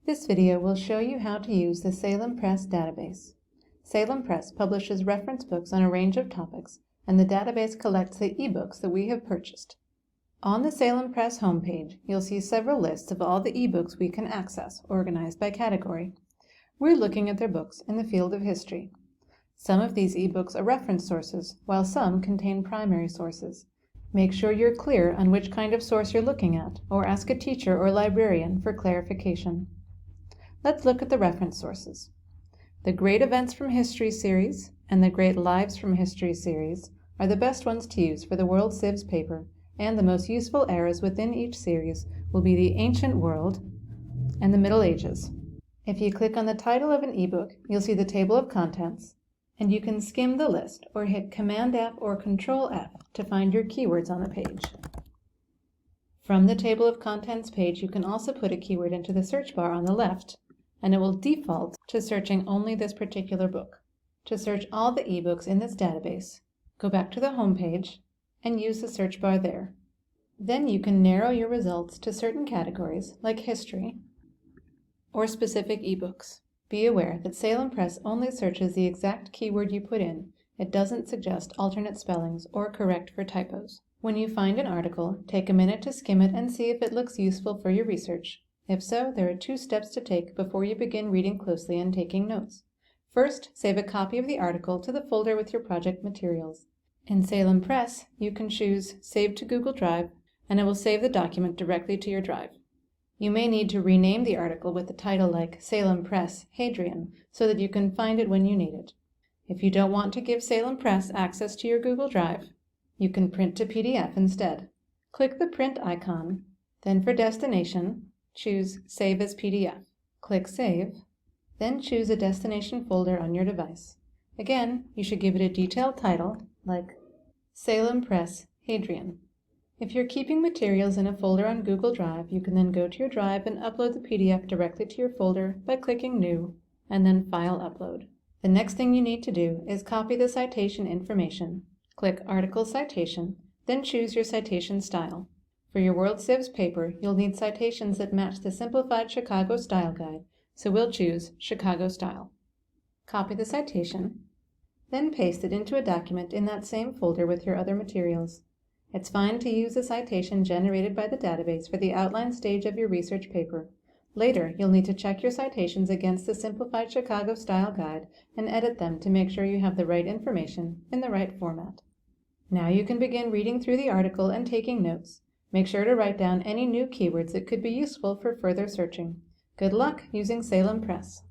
This video will show you how to use the Salem Press database. Salem Press publishes reference books on a range of topics, and the database collects the ebooks that we have purchased. On the Salem Press homepage, you'll see several lists of all the ebooks we can access, organized by category. We're looking at their books in the field of history. Some of these ebooks are reference sources, while some contain primary sources. Make sure you're clear on which kind of source you're looking at, or ask a teacher or librarian for clarification. Let's look at the reference sources. The Great Events from History series and the Great Lives from History series are the best ones to use for the World Civs paper, and the most useful eras within each series will be the Ancient World and the Middle Ages. If you click on the title of an ebook, you'll see the table of contents, and you can skim the list or hit Command F or Control F to find your keywords on the page. From the table of contents page, you can also put a keyword into the search bar on the left, and it will default to searching only this particular book. To search all the ebooks in this database, go back to the home page and use the search bar there. Then you can narrow your results to certain categories like history or specific ebooks. Be aware that Salem Press only searches the exact keyword you put in. It doesn't suggest alternate spellings or correct for typos. When you find an article, take a minute to skim it and see if it looks useful for your research. If so, there are 2 steps to take before you begin reading closely and taking notes. First, save a copy of the article to the folder with your project materials. In Salem Press, you can choose Save to Google Drive, and it will save the document directly to your drive. You may need to rename the article with a title like Salem Press Hadrian so that you can find it when you need it. If you don't want to give Salem Press access to your Google Drive, you can print to PDF instead. Click the print icon, then for destination, choose Save as PDF. Click Save, then choose a destination folder on your device. Again, you should give it a detailed title like Salem Press Hadrian. If you're keeping materials in a folder on Google Drive, you can then go to your drive and upload the PDF directly to your folder by clicking New and then File Upload. The next thing you need to do is copy the citation information. Click Article Citation, then choose your citation style. For your World Civs paper, you'll need citations that match the Simplified Chicago Style Guide, so we'll choose Chicago Style. Copy the citation, then paste it into a document in that same folder with your other materials. It's fine to use the citation generated by the database for the outline stage of your research paper. Later, you'll need to check your citations against the Simplified Chicago Style Guide and edit them to make sure you have the right information in the right format. Now you can begin reading through the article and taking notes. Make sure to write down any new keywords that could be useful for further searching. Good luck using Salem Press.